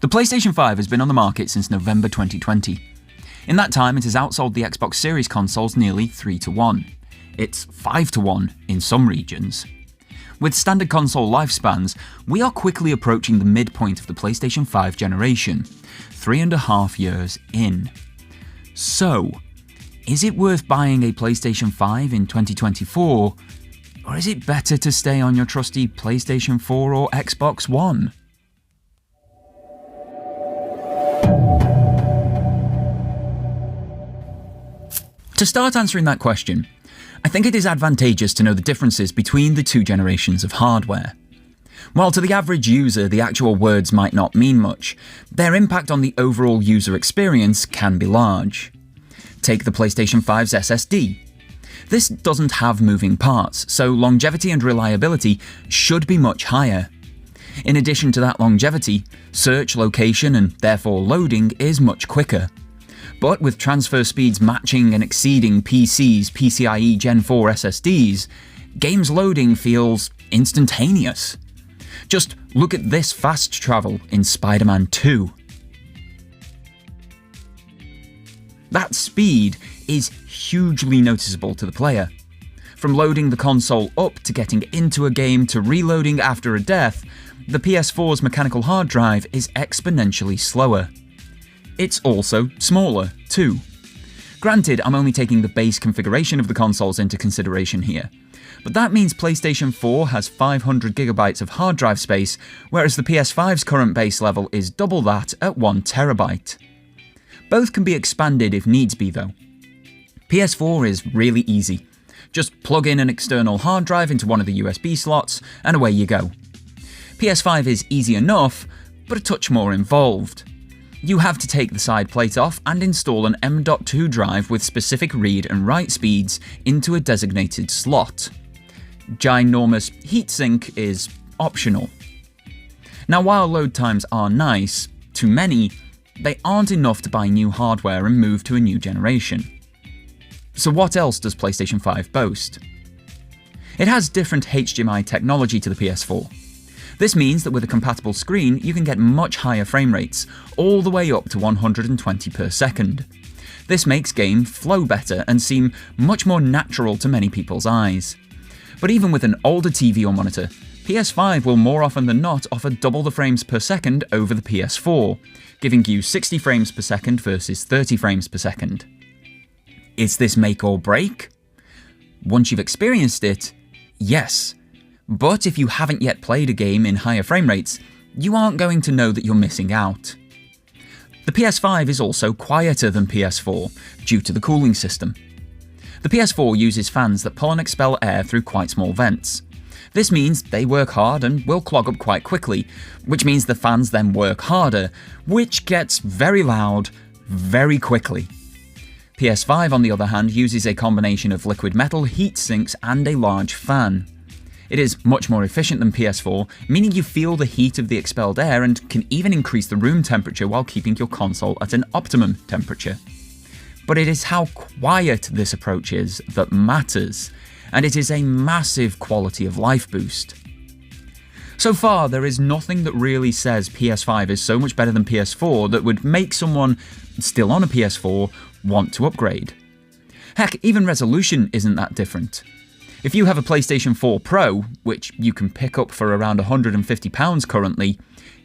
The PlayStation 5 has been on the market since November 2020. In that time, it has outsold the Xbox Series consoles nearly 3-1. It's 5-1 in some regions. With standard console lifespans, we are quickly approaching the midpoint of the PlayStation 5 generation, 3.5 years in. So, is it worth buying a PlayStation 5 in 2024, or is it better to stay on your trusty PlayStation 4 or Xbox One? To start answering that question, I think it is advantageous to know the differences between the two generations of hardware. While to the average user the actual words might not mean much, their impact on the overall user experience can be large. Take the PlayStation 5's SSD. This doesn't have moving parts, so longevity and reliability should be much higher. In addition to that longevity, search, location, and therefore loading is much quicker. But with transfer speeds matching and exceeding PC's PCIe Gen 4 SSDs, games loading feels instantaneous. Just look at this fast travel in Spider-Man 2. That speed is hugely noticeable to the player. From loading the console up to getting into a game to reloading after a death, the PS4's mechanical hard drive is exponentially slower. It's also smaller, too. Granted, I'm only taking the base configuration of the consoles into consideration here, but that means PlayStation 4 has 500GB of hard drive space, whereas the PS5's current base level is double that at 1TB. Both can be expanded if needs be though. PS4 is really easy. Just plug in an external hard drive into one of the USB slots, and away you go. PS5 is easy enough, but a touch more involved. You have to take the side plate off and install an M.2 drive with specific read and write speeds into a designated slot. Ginormous heatsink is optional. Now, while load times are nice, to many, they aren't enough to buy new hardware and move to a new generation. So what else does PlayStation 5 boast? It has different HDMI technology to the PS4. This means that with a compatible screen, you can get much higher frame rates, all the way up to 120 per second. This makes game flow better and seem much more natural to many people's eyes. But even with an older TV or monitor, PS5 will more often than not offer double the frames per second over the PS4, giving you 60 frames per second versus 30 frames per second. Is this make or break? Once you've experienced it, yes. But if you haven't yet played a game in higher frame rates, you aren't going to know that you're missing out. The PS5 is also quieter than PS4 due to the cooling system. The PS4 uses fans that pull and expel air through quite small vents. This means they work hard and will clog up quite quickly, which means the fans then work harder, which gets very loud very quickly. PS5, on the other hand, uses a combination of liquid metal heat sinks and a large fan. It is much more efficient than PS4, meaning you feel the heat of the expelled air and can even increase the room temperature while keeping your console at an optimum temperature. But it is how quiet this approach is that matters, and it is a massive quality of life boost. So far, there is nothing that really says PS5 is so much better than PS4 that would make someone still on a PS4 want to upgrade. Heck, even resolution isn't that different. If you have a PlayStation 4 Pro, which you can pick up for around £150 currently,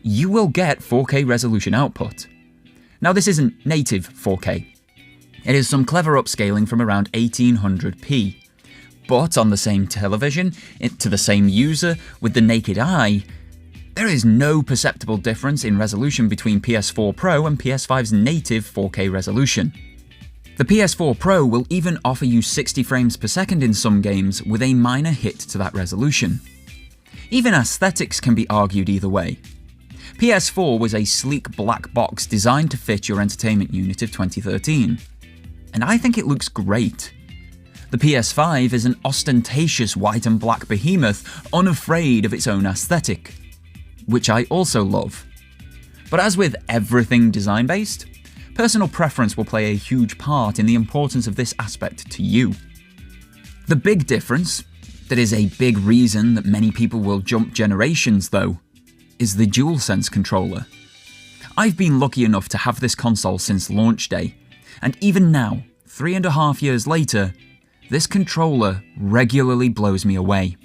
you will get 4K resolution output. Now, this isn't native 4K. It is some clever upscaling from around 1800p. But on the same television, to the same user, with the naked eye, there is no perceptible difference in resolution between PS4 Pro and PS5's native 4K resolution. The PS4 Pro will even offer you 60 frames per second in some games with a minor hit to that resolution. Even aesthetics can be argued either way. PS4 was a sleek black box designed to fit your entertainment unit of 2013, and I think it looks great. The PS5 is an ostentatious white and black behemoth unafraid of its own aesthetic, which I also love. But as with everything design-based, personal preference will play a huge part in the importance of this aspect to you. The big difference, that is a big reason that many people will jump generations though, is the DualSense controller. I've been lucky enough to have this console since launch day, and even now, 3.5 years later, this controller regularly blows me away.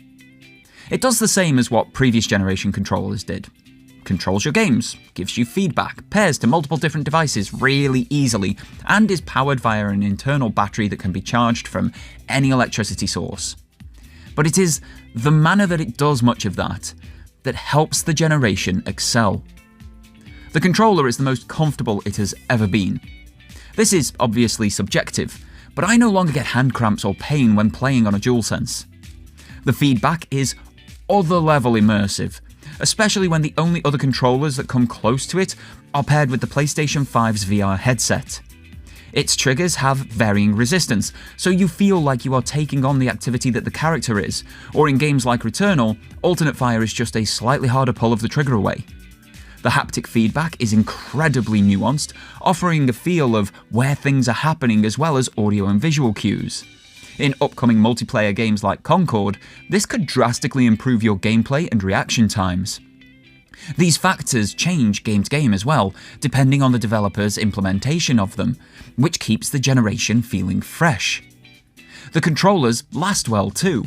It does the same as what previous generation controllers did. Controls your games, gives you feedback, pairs to multiple different devices really easily, and is powered via an internal battery that can be charged from any electricity source. But it is the manner that it does much of that helps the generation excel. The controller is the most comfortable it has ever been. This is obviously subjective, but I no longer get hand cramps or pain when playing on a DualSense. The feedback is other level immersive, especially when the only other controllers that come close to it are paired with the PlayStation 5's VR headset. Its triggers have varying resistance, so you feel like you are taking on the activity that the character is, or in games like Returnal, alternate fire is just a slightly harder pull of the trigger away. The haptic feedback is incredibly nuanced, offering a feel of where things are happening as well as audio and visual cues. In upcoming multiplayer games like Concord, this could drastically improve your gameplay and reaction times. These factors change game to game as well, depending on the developer's implementation of them, which keeps the generation feeling fresh. The controllers last well too.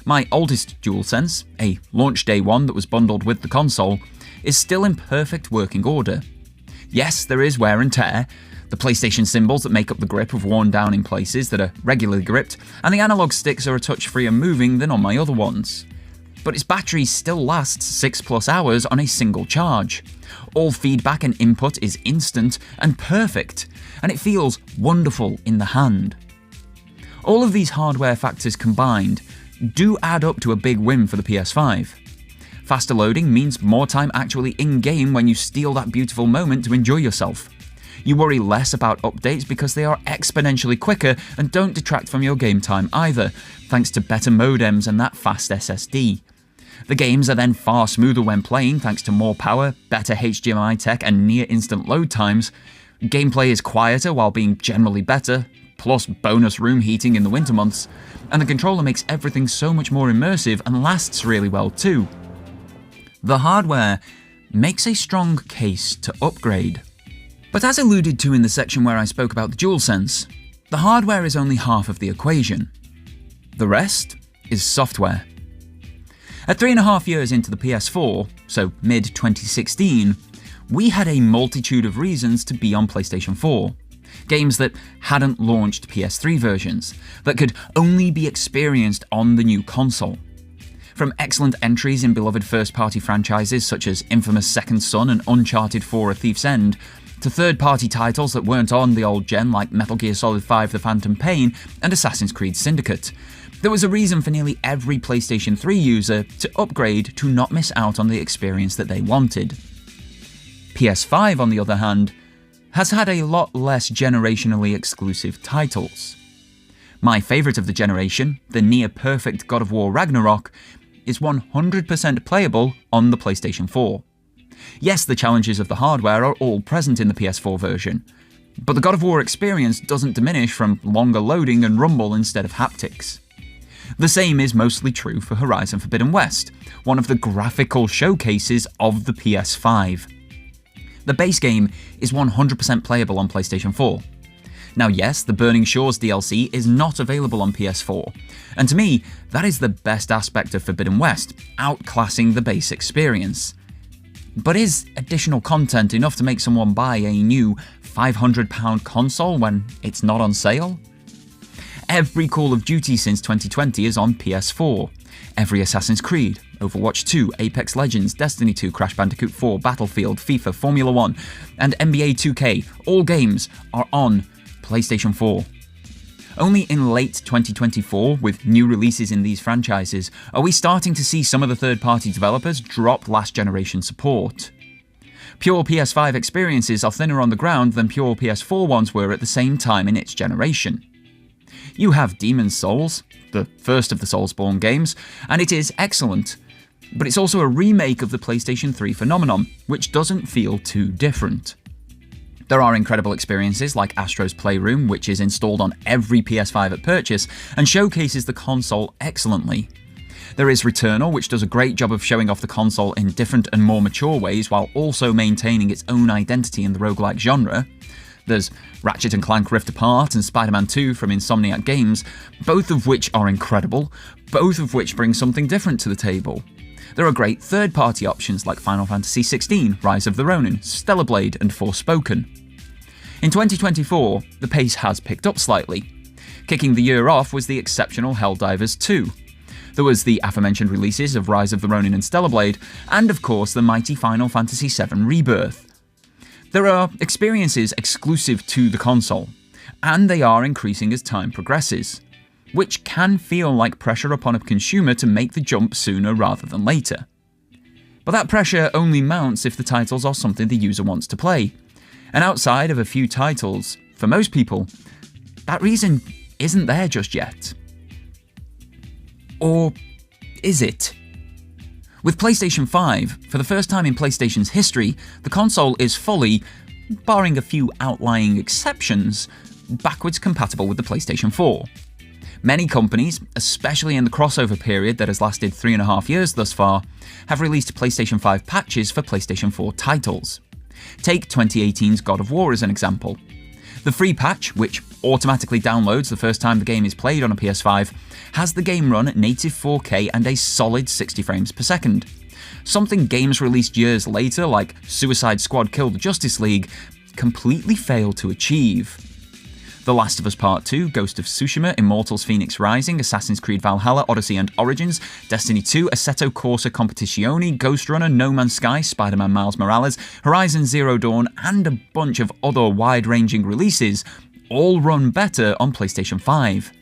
My oldest DualSense, a launch day one that was bundled with the console, is still in perfect working order. Yes, there is wear and tear. The PlayStation symbols that make up the grip have worn down in places that are regularly gripped, and the analog sticks are a touch freer moving than on my other ones. But its battery still lasts 6+ hours on a single charge. All feedback and input is instant and perfect, and it feels wonderful in the hand. All of these hardware factors combined do add up to a big win for the PS5. Faster loading means more time actually in-game when you steal that beautiful moment to enjoy yourself. You worry less about updates because they are exponentially quicker and don't detract from your game time either, thanks to better modems and that fast SSD. The games are then far smoother when playing thanks to more power, better HDMI tech and near-instant load times. Gameplay is quieter while being generally better, plus bonus room heating in the winter months, and the controller makes everything so much more immersive and lasts really well too. The hardware makes a strong case to upgrade. But as alluded to in the section where I spoke about the DualSense, the hardware is only half of the equation. The rest is software. At 3.5 years into the PS4, so mid-2016, we had a multitude of reasons to be on PlayStation 4. Games that hadn't launched PS3 versions, that could only be experienced on the new console. From excellent entries in beloved first-party franchises such as Infamous Second Son and Uncharted 4: A Thief's End, to third-party titles that weren't on the old gen like Metal Gear Solid 5: The Phantom Pain and Assassin's Creed Syndicate, there was a reason for nearly every PlayStation 3 user to upgrade to not miss out on the experience that they wanted. PS5, on the other hand, has had a lot less generationally exclusive titles. My favourite of the generation, the near-perfect God of War Ragnarok, is 100% playable on the PlayStation 4. Yes, the challenges of the hardware are all present in the PS4 version, but the God of War experience doesn't diminish from longer loading and rumble instead of haptics. The same is mostly true for Horizon Forbidden West, one of the graphical showcases of the PS5. The base game is 100% playable on PlayStation 4. Now yes, the Burning Shores DLC is not available on PS4, and to me, that is the best aspect of Forbidden West, outclassing the base experience. But is additional content enough to make someone buy a new £500 console when it's not on sale? Every Call of Duty since 2020 is on PS4. Every Assassin's Creed, Overwatch 2, Apex Legends, Destiny 2, Crash Bandicoot 4, Battlefield, FIFA, Formula 1, and NBA 2K, all games are on PlayStation 4. Only in late 2024, with new releases in these franchises, are we starting to see some of the third-party developers drop last-generation support. Pure PS5 experiences are thinner on the ground than pure PS4 ones were at the same time in its generation. You have Demon's Souls, the first of the Soulsborne games, and it is excellent, but it's also a remake of the PlayStation 3 phenomenon, which doesn't feel too different. There are incredible experiences like Astro's Playroom, which is installed on every PS5 at purchase and showcases the console excellently. There is Returnal, which does a great job of showing off the console in different and more mature ways while also maintaining its own identity in the roguelike genre. There's Ratchet & Clank Rift Apart and Spider-Man 2 from Insomniac Games, both of which are incredible, both of which bring something different to the table. There are great third-party options like Final Fantasy XVI, Rise of the Ronin, Stellar Blade, and Forspoken. In 2024, the pace has picked up slightly. Kicking the year off was the exceptional Helldivers 2. There was the aforementioned releases of Rise of the Ronin and Stellar Blade, and of course the mighty Final Fantasy VII Rebirth. There are experiences exclusive to the console, and they are increasing as time progresses, which can feel like pressure upon a consumer to make the jump sooner rather than later. But that pressure only mounts if the titles are something the user wants to play, and outside of a few titles, for most people, that reason isn't there just yet. Or is it? With PlayStation 5, for the first time in PlayStation's history, the console is fully, barring a few outlying exceptions, backwards compatible with the PlayStation 4. Many companies, especially in the crossover period that has lasted 3.5 years thus far, have released PlayStation 5 patches for PlayStation 4 titles. Take 2018's God of War as an example. The free patch, which automatically downloads the first time the game is played on a PS5, has the game run at native 4K and a solid 60 frames per second. Something games released years later, like Suicide Squad Kill the Justice League, completely failed to achieve. The Last of Us Part 2, Ghost of Tsushima, Immortals Phoenix Rising, Assassin's Creed Valhalla, Odyssey and Origins, Destiny 2, Assetto Corsa Competizione, Ghost Runner, No Man's Sky, Spider-Man Miles Morales, Horizon Zero Dawn, and a bunch of other wide-ranging releases all run better on PlayStation 5.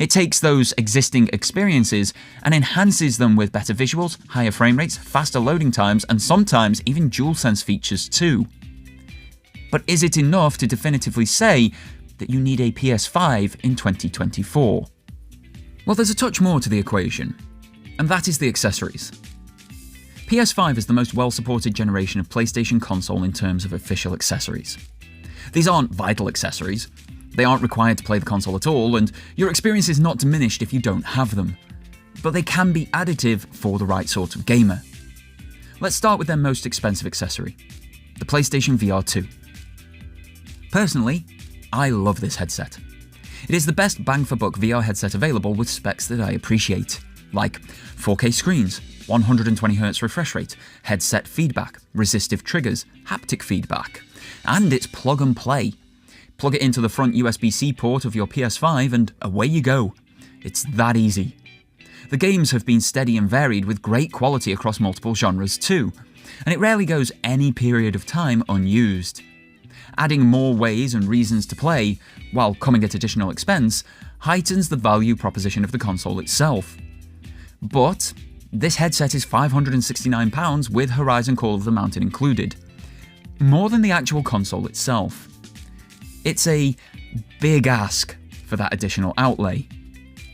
It takes those existing experiences and enhances them with better visuals, higher frame rates, faster loading times, and sometimes even DualSense features too. But is it enough to definitively say that you need a PS5 in 2024? Well, there's a touch more to the equation, and that is the accessories. PS5 is the most well-supported generation of PlayStation console in terms of official accessories. These aren't vital accessories, they aren't required to play the console at all, and your experience is not diminished if you don't have them. But they can be additive for the right sort of gamer. Let's start with their most expensive accessory, the PlayStation VR 2. Personally, I love this headset. It is the best bang-for-buck VR headset available with specs that I appreciate, like 4K screens, 120Hz refresh rate, headset feedback, resistive triggers, haptic feedback, and it's plug and play. Plug it into the front USB-C port of your PS5 and away you go. It's that easy. The games have been steady and varied with great quality across multiple genres too, and it rarely goes any period of time unused. Adding more ways and reasons to play, while coming at additional expense, heightens the value proposition of the console itself. But this headset is £569 with Horizon Call of the Mountain included. More than the actual console itself. It's a big ask for that additional outlay,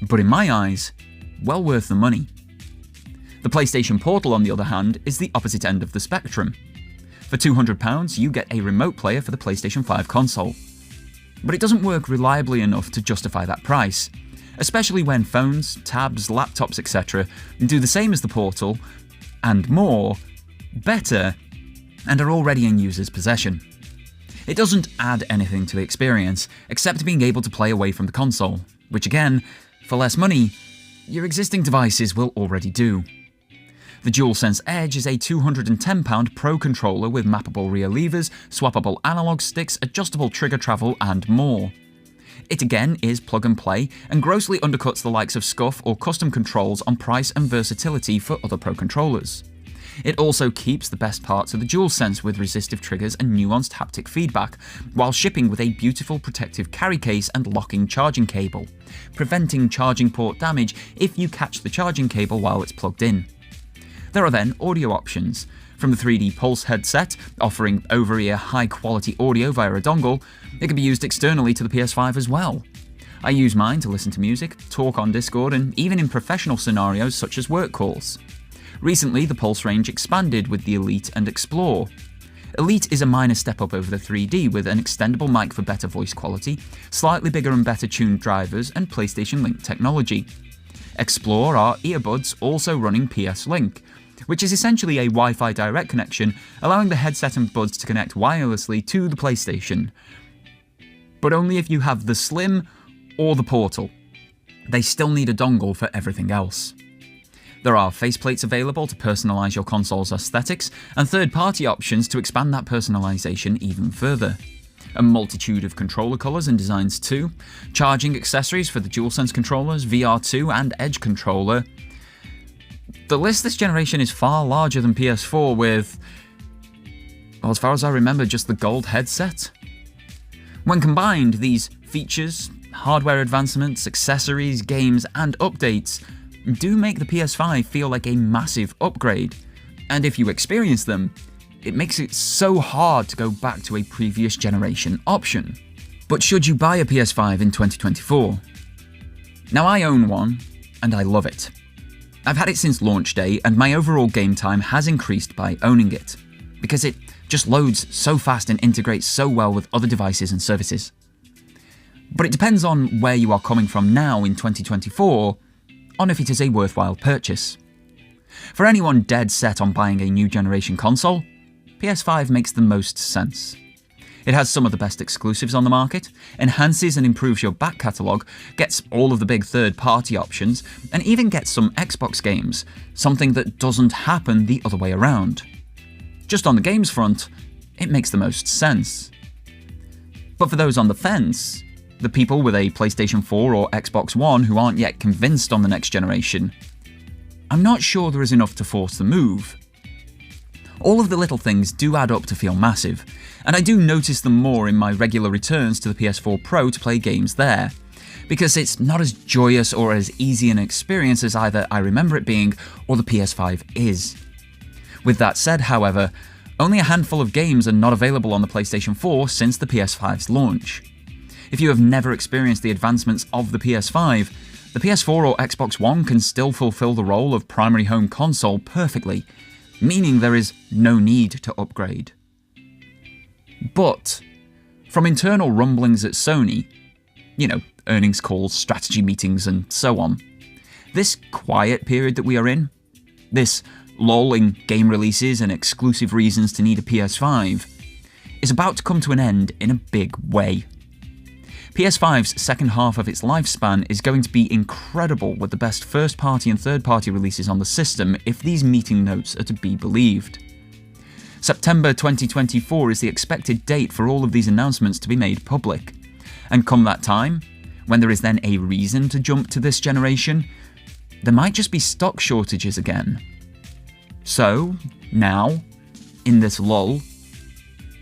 but in my eyes, well worth the money. The PlayStation Portal, on the other hand, is the opposite end of the spectrum. For £200, you get a remote player for the PlayStation 5 console. But it doesn't work reliably enough to justify that price, especially when phones, tabs, laptops, etc. do the same as the Portal, and more, better, and are already in users' possession. It doesn't add anything to the experience, except being able to play away from the console, which again, for less money, your existing devices will already do. The DualSense Edge is a £210 Pro controller with mappable rear levers, swappable analog sticks, adjustable trigger travel, and more. It again is plug and play, and grossly undercuts the likes of SCUF or custom controls on price and versatility for other Pro controllers. It also keeps the best parts of the DualSense with resistive triggers and nuanced haptic feedback, while shipping with a beautiful protective carry case and locking charging cable, preventing charging port damage if you catch the charging cable while it's plugged in. There are then audio options, from the 3D Pulse headset, offering over-ear high-quality audio via a dongle. It can be used externally to the PS5 as well. I use mine to listen to music, talk on Discord, and even in professional scenarios such as work calls. Recently, the Pulse range expanded with the Elite and Explore. Elite is a minor step up over the 3D with an extendable mic for better voice quality, slightly bigger and better tuned drivers, and PlayStation Link technology. Explore are earbuds also running PS Link, which is essentially a Wi-Fi direct connection, allowing the headset and buds to connect wirelessly to the PlayStation. But only if you have the Slim or the Portal. They still need a dongle for everything else. There are faceplates available to personalize your console's aesthetics, and third-party options to expand that personalization even further. A multitude of controller colors and designs too, charging accessories for the DualSense controllers, VR2 and Edge controller. The list this generation is far larger than PS4 with, well, as far as I remember, just the gold headset. When combined, these features, hardware advancements, accessories, games and updates do make the PS5 feel like a massive upgrade, and if you experience them, it makes it so hard to go back to a previous generation option. But should you buy a PS5 in 2024? Now I own one, and I love it. I've had it since launch day, and my overall game time has increased by owning it, because it just loads so fast and integrates so well with other devices and services. But it depends on where you are coming from now in 2024, on if it is a worthwhile purchase. For anyone dead set on buying a new generation console, PS5 makes the most sense. It has some of the best exclusives on the market, enhances and improves your back catalogue, gets all of the big third-party options, and even gets some Xbox games, something that doesn't happen the other way around. Just on the games front, it makes the most sense. But for those on the fence, the people with a PlayStation 4 or Xbox One who aren't yet convinced on the next generation, I'm not sure there is enough to force the move. All of the little things do add up to feel massive, and I do notice them more in my regular returns to the PS4 Pro to play games there, because it's not as joyous or as easy an experience as either I remember it being or the PS5 is. With that said, however, only a handful of games are not available on the PlayStation 4 since the PS5's launch. If you have never experienced the advancements of the PS5, the PS4 or Xbox One can still fulfill the role of primary home console perfectly, meaning there is no need to upgrade. But, from internal rumblings at Sony, earnings calls, strategy meetings and so on, this quiet period that we are in, this lull in game releases and exclusive reasons to need a PS5, is about to come to an end in a big way. PS5's second half of its lifespan is going to be incredible with the best first-party and third-party releases on the system if these meeting notes are to be believed. September 2024 is the expected date for all of these announcements to be made public, and come that time, when there is then a reason to jump to this generation, there might just be stock shortages again. So, now, in this lull,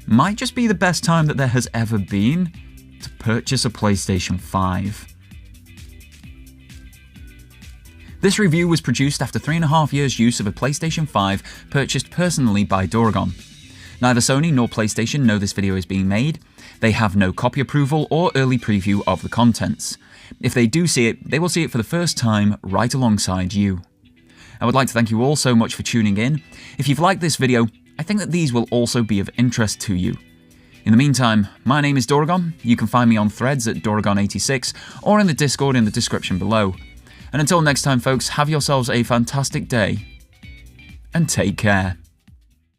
might just be the best time that there has ever been to purchase a PlayStation 5. This review was produced after 3.5 years' use of a PlayStation 5 purchased personally by Doragon. Neither Sony nor PlayStation know this video is being made. They have no copy approval or early preview of the contents. If they do see it, they will see it for the first time right alongside you. I would like to thank you all so much for tuning in. If you've liked this video, I think that these will also be of interest to you. In the meantime, my name is Doragon. You can find me on threads at Doragon86 or in the Discord in the description below. And until next time, folks, have yourselves a fantastic day and take care.